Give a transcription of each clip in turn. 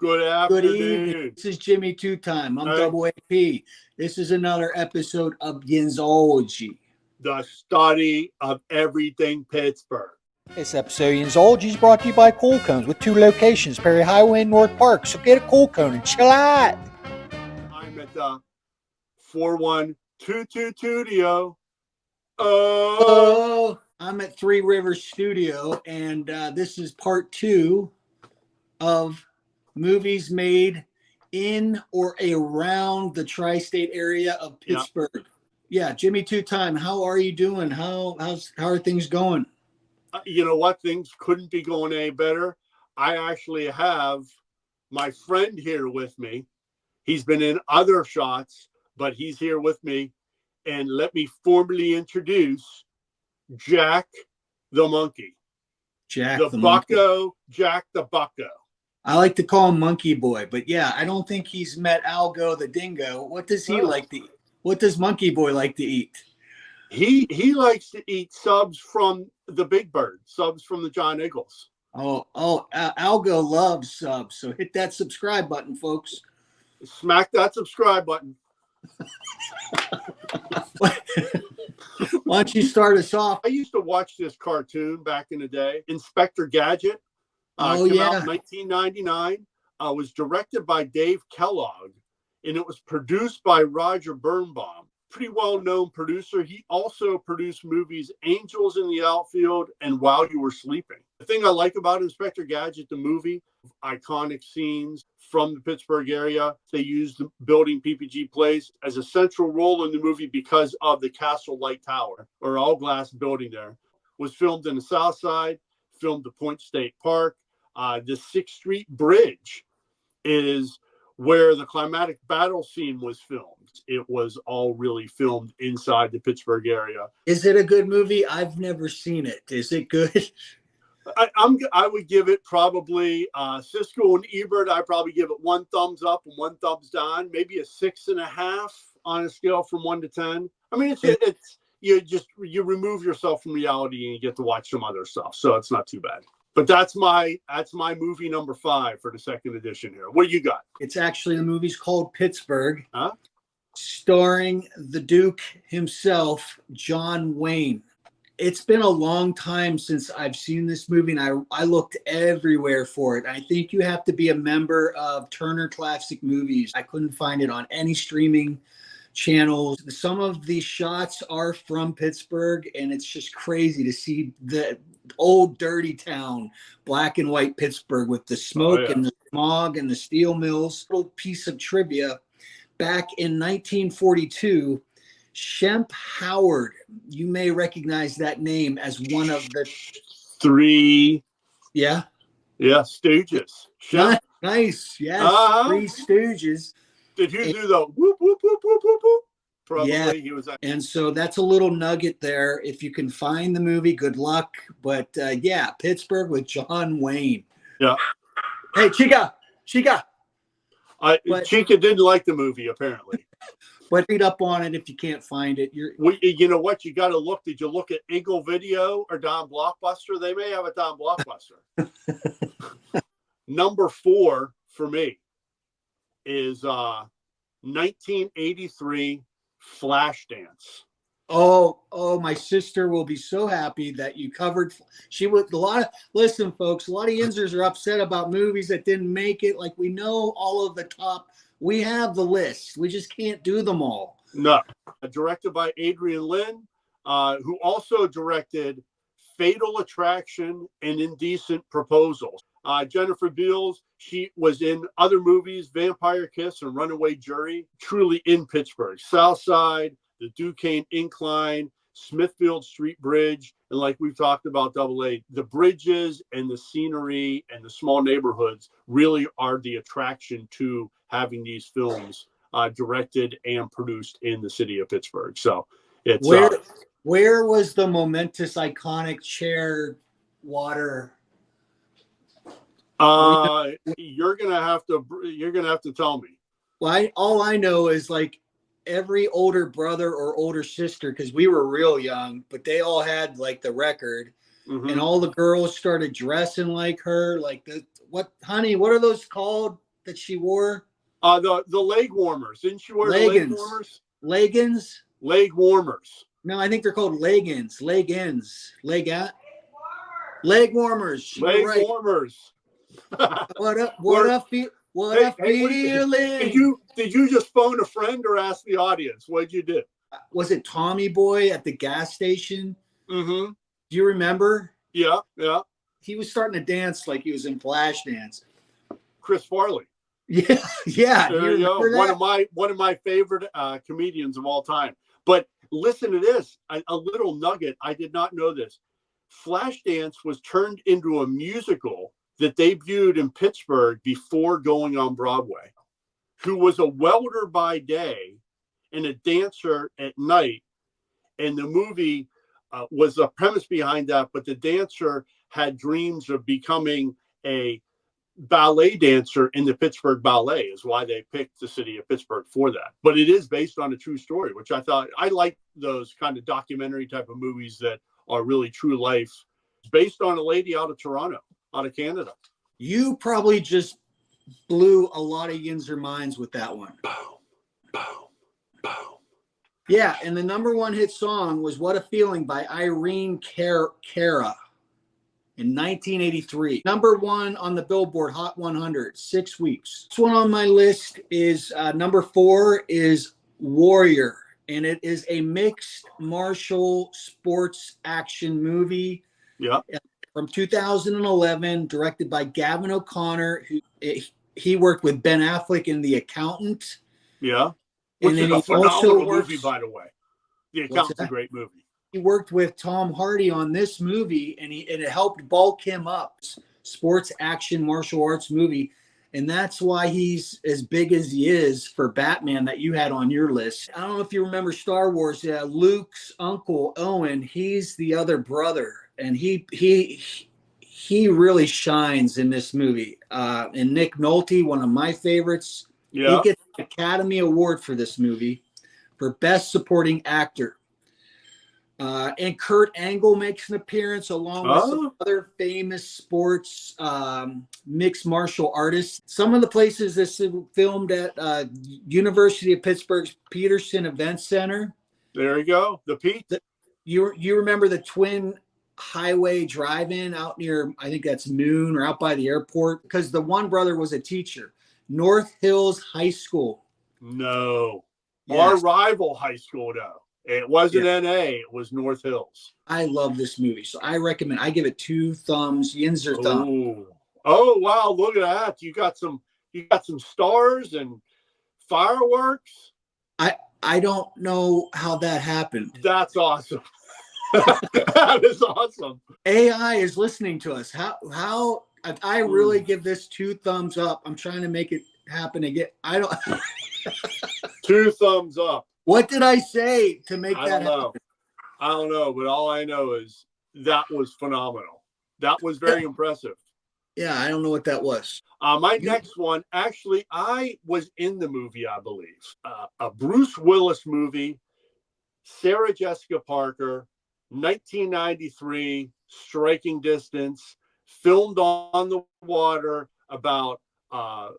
Good Good afternoon. evening. This is Jimmy Two Time. I'm Hey. Double AP. This is another episode of Yinzology. The study of everything Pittsburgh. This episode of Yinzology is brought to you by Cool Cones with 2 locations, Perry Highway and North Park. So get a Cool Cone and chill out. I'm at the 4122 Studio. Oh, I'm at Three Rivers Studio, and this is part 2 of movies made in or around the tri-state area of Pittsburgh. Yeah, Jimmy Two Time, how are you doing? How are things going? you know what? Things couldn't be going any better. I actually have my friend here with me. He's been in other shots, but he's here with me. And let me formally introduce Jack the Monkey. Jack The Monkey. Bucko, Jack the Bucko. I like to call him Monkey Boy, but yeah, I don't think he's met Algo the Dingo. What does he like to eat? What does Monkey Boy like to eat? He likes to eat subs from the Big Bird, subs from the John Eagles. Algo loves subs, so hit that subscribe button, folks. Smack that subscribe button. Why don't you start us off? I used to watch this cartoon back in the day, Inspector Gadget. Oh, came yeah. out in 1999. Was directed by Dave Kellogg, and it was produced by Roger Birnbaum. Pretty well-known producer. He also produced movies Angels in the Outfield and While You Were Sleeping. The thing I like about Inspector Gadget, the movie, iconic scenes from the Pittsburgh area. They used the building PPG Place as a central role in the movie because of the Castle Light Tower, or all-glass building there. Was filmed in the South Side, filmed at Point State Park. The 6th Street Bridge is where the climatic battle scene was filmed. It was all really filmed inside the Pittsburgh area. Is it a good movie? I've never seen it. Is it good? I would give it probably Siskel and Ebert. I probably give it 1 thumbs up and 1 thumbs down, maybe a 6.5 on a scale from 1 to 10. I mean, it's you remove yourself from reality and you get to watch some other stuff, so it's not too bad. But that's my movie number 5 for the second edition here. What do you got? It's actually, the movie's called Pittsburgh, Huh? starring the Duke himself, John Wayne. It's been a long time since I've seen this movie, and I looked everywhere for it. I think you have to be a member of Turner Classic Movies. I couldn't find it on any streaming channels. Some of these shots are from Pittsburgh, and it's just crazy to see the old dirty town, black and white Pittsburgh, with the smoke and the smog and the steel mills. Little piece of trivia: back in 1942, Shemp Howard, you may recognize that name as one of the 3 Stooges. Nice, yes, Three Stooges. Did he do the whoop whoop whoop whoop whoop whoop? Probably. Yeah. He was. And so that's a little nugget there. If you can find the movie, good luck. But Pittsburgh with John Wayne. Yeah. Hey, Chica. Chica didn't like the movie, apparently. But read up on it if you can't find it. You know what? You got to look. Did you look at Eagle Video or Don Blockbuster? They may have a Don Blockbuster. Number 4 for me is 1983 Flashdance. Oh, my sister will be so happy that you covered. Listen, folks, a lot of Yinzers are upset about movies that didn't make it. Like, we know all of the top. We have the list. We just can't do them all. No. Directed by Adrian Lyne, who also directed Fatal Attraction and Indecent Proposals. Jennifer Beals, she was in other movies, Vampire Kiss and Runaway Jury, truly in Pittsburgh. Southside, the Duquesne Incline, Smithfield Street Bridge, and like we've talked about Double A, the bridges and the scenery and the small neighborhoods really are the attraction to having these films directed and produced in the city of Pittsburgh. So it's where was the momentous, iconic chair water? You're gonna have to tell me. Well, all I know is, like, every older brother or older sister, because we were real young, but they all had like the record, and all the girls started dressing like her. Like, what are those called? that she wore? The leg warmers. Didn't she wear the leg warmers? Leggings? Leg warmers. No, I think they're called leggings. Leg-ins. Leg warmers. Leg Right. warmers. What a feeling. Did you just phone a friend or ask the audience? What'd you do? Was it Tommy Boy at the gas station? Mm-hmm. Do you remember? Yeah. He was starting to dance like he was in Flashdance. Chris Farley. Yeah. There you go. One of my favorite comedians of all time. But listen to this, a little nugget. I did not know this. Flashdance was turned into a musical that debuted in Pittsburgh before going on Broadway, who was a welder by day and a dancer at night. And the movie was a premise behind that, but the dancer had dreams of becoming a ballet dancer in the Pittsburgh Ballet, is why they picked the city of Pittsburgh for that. But it is based on a true story, which I like those kind of documentary type of movies that are really true life. It's based on a lady out of Toronto, out of Canada. You probably just blew a lot of Yinzer minds with that one. Boom, boom, boom. Yeah, and the number one hit song was What a Feeling by Irene Cara in 1983. Number one on the Billboard Hot 100, 6 weeks. This one on my list is number 4 is Warrior, and it is a mixed martial sports action movie. Yeah. From 2011, directed by Gavin O'Connor. He worked with Ben Affleck in The Accountant. Yeah. Which is a phenomenal movie, by the way. The Accountant's a great movie. He worked with Tom Hardy on this movie, and it helped bulk him up. Sports action martial arts movie. And that's why he's as big as he is for Batman that you had on your list. I don't know if you remember Star Wars. Luke's uncle, Owen, he's the other brother. And he really shines in this movie. And Nick Nolte, one of my favorites. Yeah. He gets an Academy Award for this movie for Best Supporting Actor. And Kurt Angle makes an appearance along with some other famous sports mixed martial artists. Some of the places this is filmed at University of Pittsburgh's Peterson Event Center. There you go. The Pete. You remember the Twin Highway Drive-In out near, I think that's Moon, or out by the airport? Because the one brother was a teacher. North Hills High School. No. Yes. Our rival high school, though. It wasn't NA, it was North Hills. I love this movie, so I recommend. I give it 2 thumbs. Yinzer thumb. Oh wow! Look at that. You got some stars and fireworks. I don't know how that happened. That's awesome. That is awesome. AI is listening to us. How I really give this 2 thumbs up. I'm trying to make it happen again. I don't. 2 thumbs up. What did I say to make that happen? I don't know, but all I know is that was phenomenal. That was very impressive. Yeah, I don't know what that was. My next one, actually, I was in the movie, I believe. A Bruce Willis movie, Sarah Jessica Parker, 1993, Striking Distance, filmed on the water about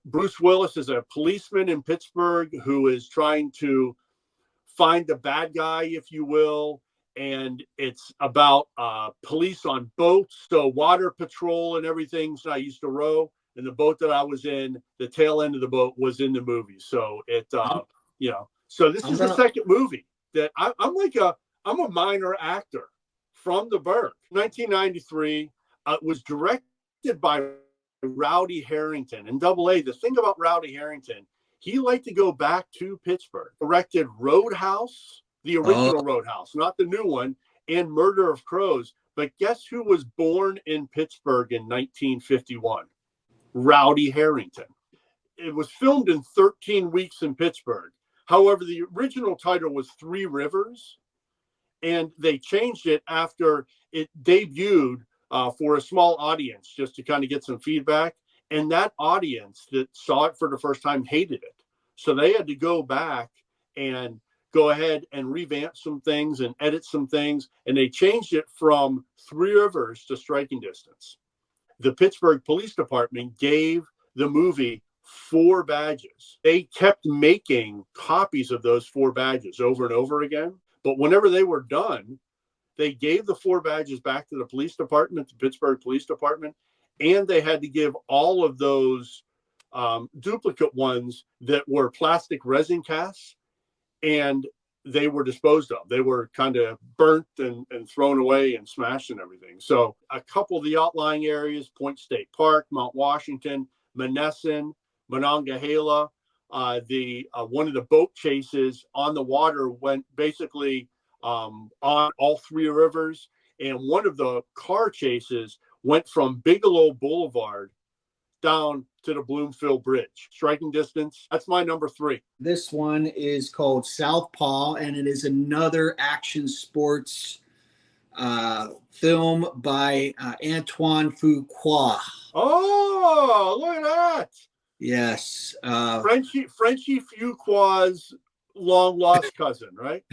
Bruce Willis is a policeman in Pittsburgh who is trying to find the bad guy, if you will, and it's about police on boats, so water patrol and everything. So I used to row, and the boat that I was in, the tail end of the boat was in the movie. So it, so this is the second movie that I'm a minor actor from the Burg. 1993, was directed by Rowdy Harrington and AA. The thing about Rowdy Harrington, he liked to go back to Pittsburgh. Directed Roadhouse, the original Roadhouse, not the new one, and Murder of Crows. But guess who was born in Pittsburgh in 1951? Rowdy Harrington. It was filmed in 13 weeks in Pittsburgh. However, the original title was Three Rivers, and they changed it after it debuted for a small audience just to kind of get some feedback. And that audience that saw it for the first time hated it. So they had to go back and go ahead and revamp some things and edit some things. And they changed it from Three Rivers to Striking Distance. The Pittsburgh Police Department gave the movie 4 badges. They kept making copies of those 4 badges over and over again. But whenever they were done, they gave the 4 badges back to the police department, the Pittsburgh Police Department, and they had to give all of those duplicate ones that were plastic resin casts, and they were disposed of. They were kind of burnt and thrown away and smashed and everything. So a couple of the outlying areas, Point State Park, Mount Washington, Monessen, Monongahela, one of the boat chases on the water went basically on all 3 rivers. And one of the car chases went from Bigelow Boulevard down to the Bloomfield Bridge. Striking distance. That's my number 3. This one is called Southpaw, and it is another action sports film by Antoine Fuqua. Oh, look at that. Yes. Frenchie Fuqua's long lost cousin, right?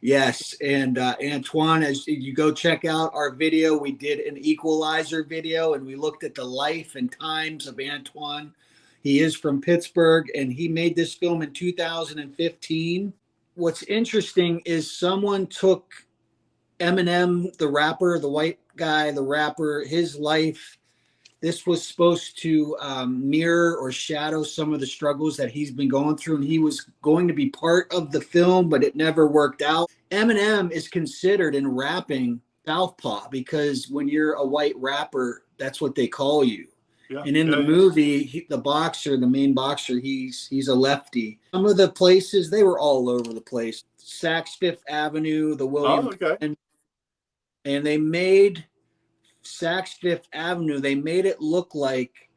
Yes. And Antoine, as you go check out our video, we did an Equalizer video, and we looked at the life and times of Antoine. He is from Pittsburgh, and he made this film in 2015. What's interesting is someone took Eminem, the rapper, the white guy, the rapper, his life. This was supposed to mirror or shadow some of the struggles that he's been going through, and he was going to be part of the film, but it never worked out. Eminem is considered in rapping Southpaw because when you're a white rapper, that's what they call you. Yeah. And in the movie, the main boxer, he's a lefty. Some of the places, they were all over the place. Saks Fifth Avenue, the William. Oh, okay. And they made Saks Fifth Avenue, they made it look like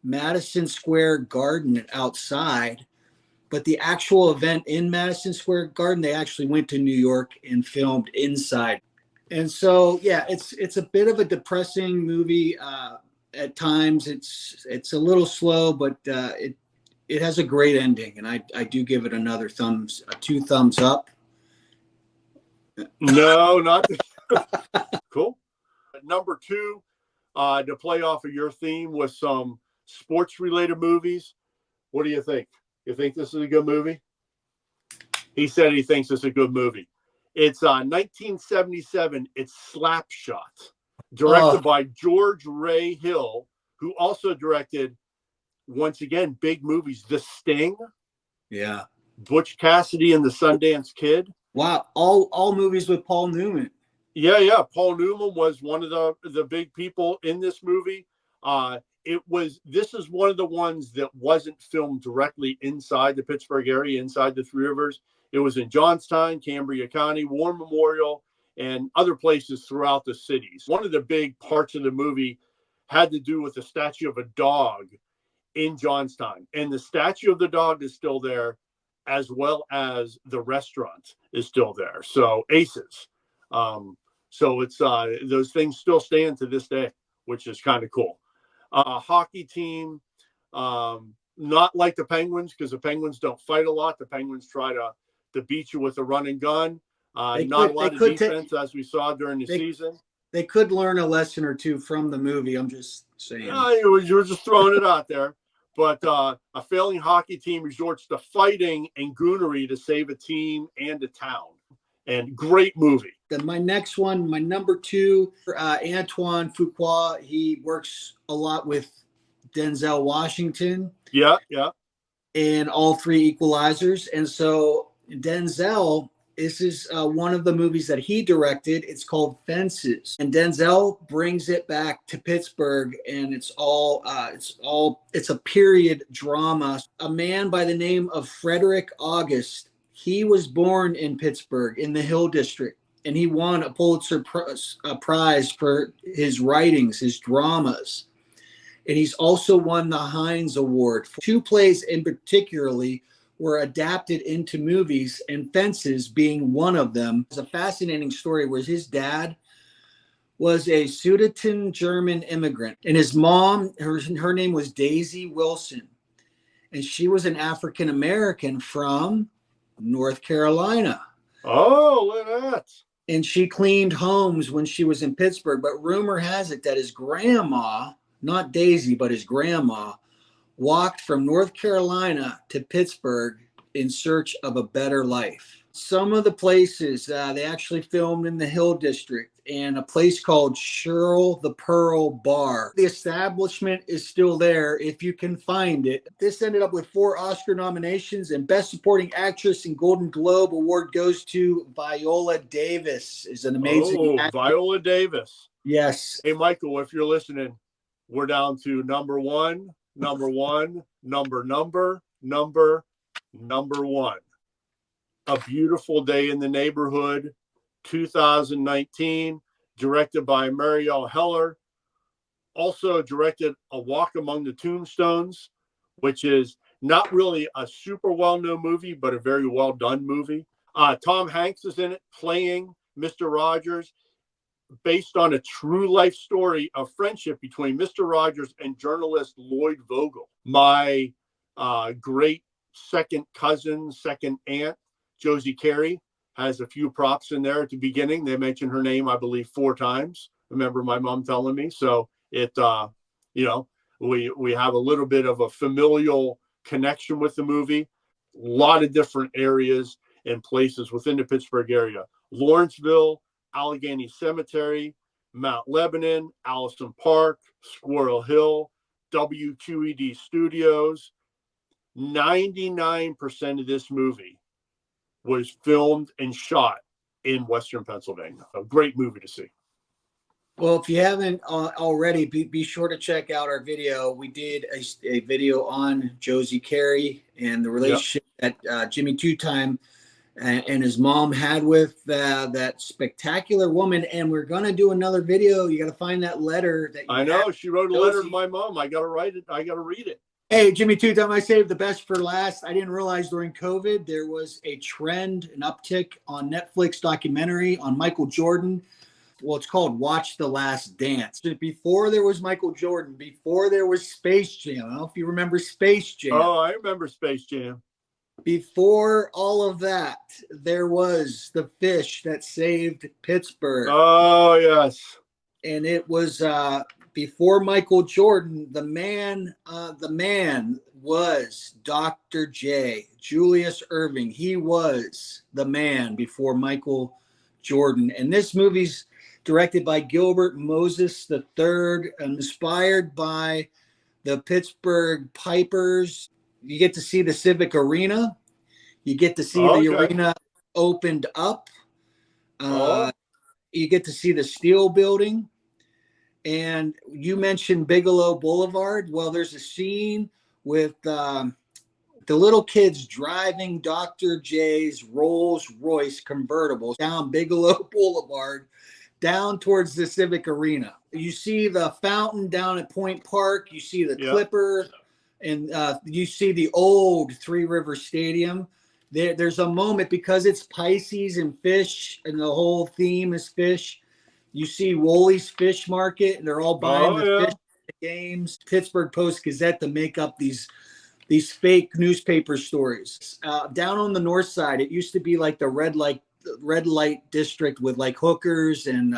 Madison Square Garden outside, but the actual event in Madison Square Garden, they actually went to New York and filmed inside. And so, yeah, it's a bit of a depressing movie. At times, it's a little slow, but it has a great ending, and I do give it 2 thumbs up. No, not cool. Number 2, to play off of your theme with some sports-related movies. What do you think? You think this is a good movie? He said he thinks it's a good movie. It's 1977. It's Slapshot, directed by George Ray Hill, who also directed, once again, big movies. The Sting. Yeah. Butch Cassidy and the Sundance Kid. Wow. All movies with Paul Newman. Yeah. Paul Newman was one of the big people in this movie. This is one of the ones that wasn't filmed directly inside the Pittsburgh area, inside the Three Rivers. It was in Johnstown, Cambria County, War Memorial, and other places throughout the cities. One of the big parts of the movie had to do with the statue of a dog in Johnstown. And the statue of the dog is still there, as well as the restaurant is still there. So Aces. So it's those things still stand to this day, which is kind of cool. Hockey team, not like the Penguins, because the Penguins don't fight a lot. The Penguins try to beat you with a run and gun. Not a lot of defense, as we saw during the season. They could learn a lesson or two from the movie. I'm just saying. You were just throwing it out there. But a failing hockey team resorts to fighting and goonery to save a team and a town. And great movie. Then my next one, my number 2, Antoine Fuqua. He works a lot with Denzel Washington. Yeah. And all 3 Equalizers. And so Denzel, this is one of the movies that he directed. It's called Fences, and Denzel brings it back to Pittsburgh, and it's a period drama. A man by the name of Frederick August. He was born in Pittsburgh in the Hill District, and he won a Pulitzer Prize for his writings, his dramas. And he's also won the Heinz Award. 2 plays in particularly were adapted into movies, and Fences being one of them. It's a fascinating story where his dad was a Sudeten German immigrant, and his mom, her name was Daisy Wilson, and she was an African American from North Carolina. Oh, look at that. And she cleaned homes when she was in Pittsburgh, but rumor has it that his grandma, not Daisy, but his grandma, walked from North Carolina to Pittsburgh in search of a better life. Some of the places they actually filmed in the Hill District and a place called Cheryl the Pearl Bar. The establishment is still there if you can find it. This ended up with 4 Oscar nominations, and Best Supporting Actress and Golden Globe Award goes to Viola Davis. Is an amazing actress. Viola Davis. Yes. Hey, Michael, if you're listening, we're down to number one. A Beautiful Day in the Neighborhood, 2019, directed by Marielle Heller. Also directed A Walk Among the Tombstones, which is not really a super well-known movie, but a very well-done movie. Tom Hanks is in it, playing Mr. Rogers, based on a true life story of friendship between Mr. Rogers and journalist Lloyd Vogel. My great second cousin, second aunt, Josie Carey, has a few props in there at the beginning. They mention her name, I believe, 4 times. Remember my mom telling me. So it, we have a little bit of a familial connection with the movie. A lot of different areas and places within the Pittsburgh area. Lawrenceville, Allegheny Cemetery, Mount Lebanon, Allison Park, Squirrel Hill, WQED Studios. 99% of this movie was filmed and shot in Western Pennsylvania. A great movie to see. Well, if you haven't already, be sure to check out our video. We did a video on Josie Carey and the relationship that Jimmy Two Time and his mom had with that spectacular woman. And we're going to do another video. You got to find that letter. I know. She wrote a letter to my mom. I got to write it. I got to read it. Hey, Jimmy Two Time, I saved the best for last. I didn't realize during COVID there was a trend, an uptick on Netflix documentary on Michael Jordan. Well, it's called Watch the Last Dance. Before there was Michael Jordan, before there was Space Jam. I don't know if you remember Space Jam. Oh, I remember Space Jam. Before all of that, there was the fish that saved Pittsburgh. Oh, yes. And it was before Michael Jordan, the man was Dr. J, Julius Irving. He was the man before Michael Jordan. And this movie's directed by Gilbert Moses III, inspired by the Pittsburgh Pipers. You get to see the Civic Arena. You get to see the arena opened up. You get to see the Steel Building. And you mentioned Bigelow Boulevard. Well, there's a scene with the little kids driving Dr. J's Rolls Royce convertible down Bigelow Boulevard, down towards the Civic Arena. You see the fountain down at Point Park. You see the Clipper, and you see the old Three River Stadium. There's a moment, because it's Pisces and fish, and the whole theme is fish. You see Woolley's Fish Market, and they're all buying the fish games. Pittsburgh Post-Gazette to make up these fake newspaper stories. Down on the north side, it used to be like the red light district with like hookers and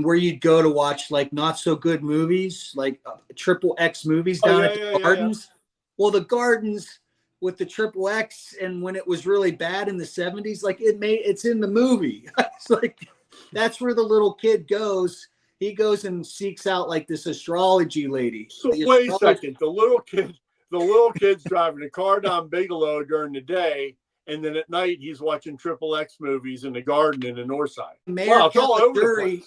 where you'd go to watch like not so good movies, like triple X movies down at the Gardens. Well, the Gardens with the triple X, and when it was really bad in the 70s, like it's in the movie. It's like, that's where the little kid goes. He goes and seeks out like this astrology lady. So wait a second. The little kid's driving a car down Bigelow during the day, and then at night he's watching triple X movies in the Garden in the north side. Mayor Caligiuri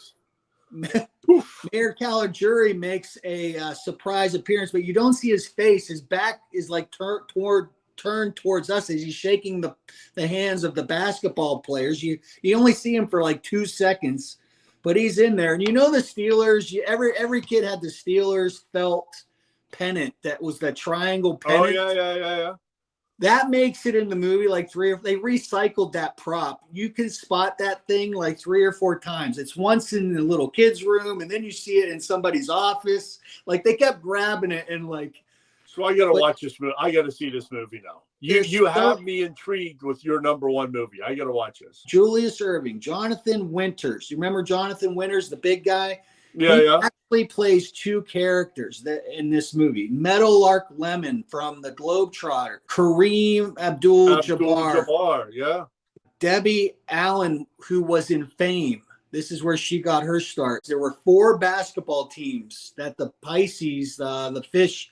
makes a surprise appearance, but you don't see his face. His back is like turned towards us as he's shaking the hands of the basketball players. You only see him for like 2 seconds, but he's in there. And you know the Steelers, every kid had the Steelers felt pennant that was the triangle pennant. Oh yeah. That makes it in the movie like they recycled that prop. You can spot that thing like 3 or 4 times. It's once in the little kid's room, and then you see it in somebody's office. Like they kept grabbing it and like. So I got to watch this movie. I got to see this movie now. You have me intrigued with your number one movie. I got to watch this. Julius Irving, Jonathan Winters. You remember Jonathan Winters, the big guy? Yeah. He plays two characters in this movie. Meadowlark Lemon from the Globetrotter, Kareem Abdul-Jabbar, yeah. Debbie Allen, who was in Fame. This is where she got her start. There were 4 basketball teams that the Pisces, the Fish,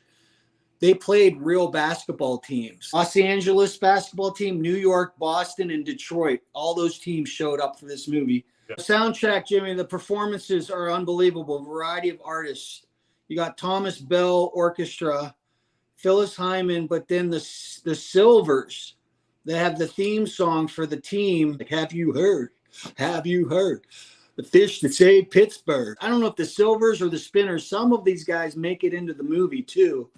they played real basketball teams. Los Angeles basketball team, New York, Boston, and Detroit. All those teams showed up for this movie. Yeah. The soundtrack, Jimmy, the performances are unbelievable. Variety of artists. You got Thomas Bell Orchestra, Phyllis Hyman, but then the Silvers. They have the theme song for the team. Like, have you heard? Have you heard? The fish that saved Pittsburgh. I don't know if the Silvers or the Spinners, some of these guys make it into the movie too.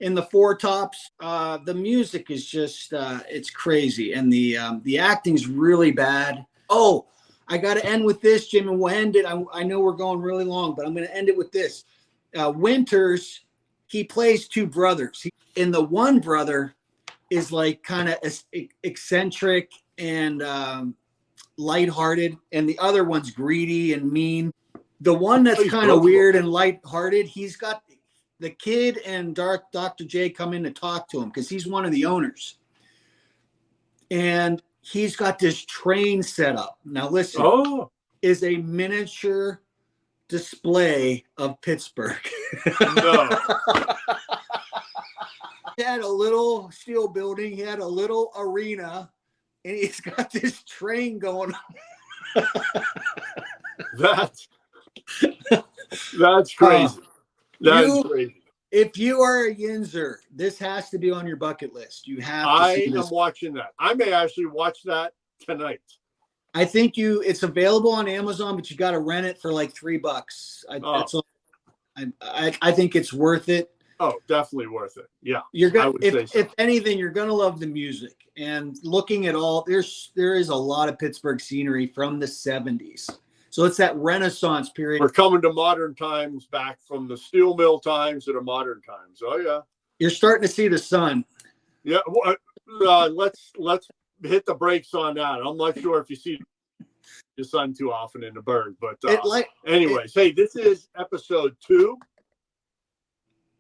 In the Four Tops, the music is just, it's crazy. And the acting's really bad. Oh, I got to end with this, Jim, and we'll end it. I know we're going really long, but I'm going to end it with this. Winters, he plays 2 brothers. And the one brother is like kind of eccentric and lighthearted, and the other one's greedy and mean. The one that's kind of weird and lighthearted, he's got the kid and Dr. J come in to talk to him because he's one of the owners. And he's got this train set up. Now listen, is a miniature display of Pittsburgh. No. He had a little steel building. He had a little arena. And he's got this train going on. That's crazy. That's crazy. If you are a Yinzer, this has to be on your bucket list. You have to I see am this. watching that. I may actually watch that tonight. I think it's available on Amazon, but you got to rent it for like $3. I think it's worth it. Oh, definitely worth it. Yeah. You're gonna, if anything, you're gonna love the music. And looking at all, there is a lot of Pittsburgh scenery from the 70s. So it's that Renaissance period. We're coming to modern times, back from the steel mill times to the modern times. Oh yeah. You're starting to see the sun. Yeah. Let's hit the brakes on that. I'm not sure if you see the sun too often in the bird, but anyways, hey, this is episode 2.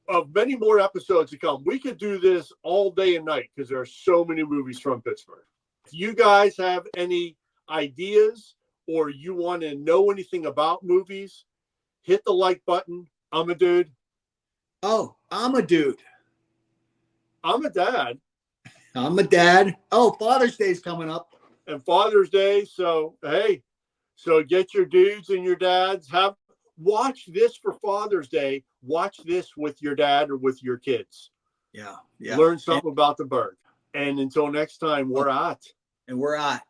Of many more episodes to come. We could do this all day and night because there are so many movies from Pittsburgh. If you guys have any ideas or you want to know anything about movies, hit the like button. I'm a dude. Oh, I'm a dude. I'm a dad. I'm a dad. Oh, Father's Day's coming up. And Father's Day. So, hey, so get your dudes and your dads. Watch this for Father's Day. Watch this with your dad or with your kids. Yeah. Learn something about the bird. And until next time, we're out. And we're out.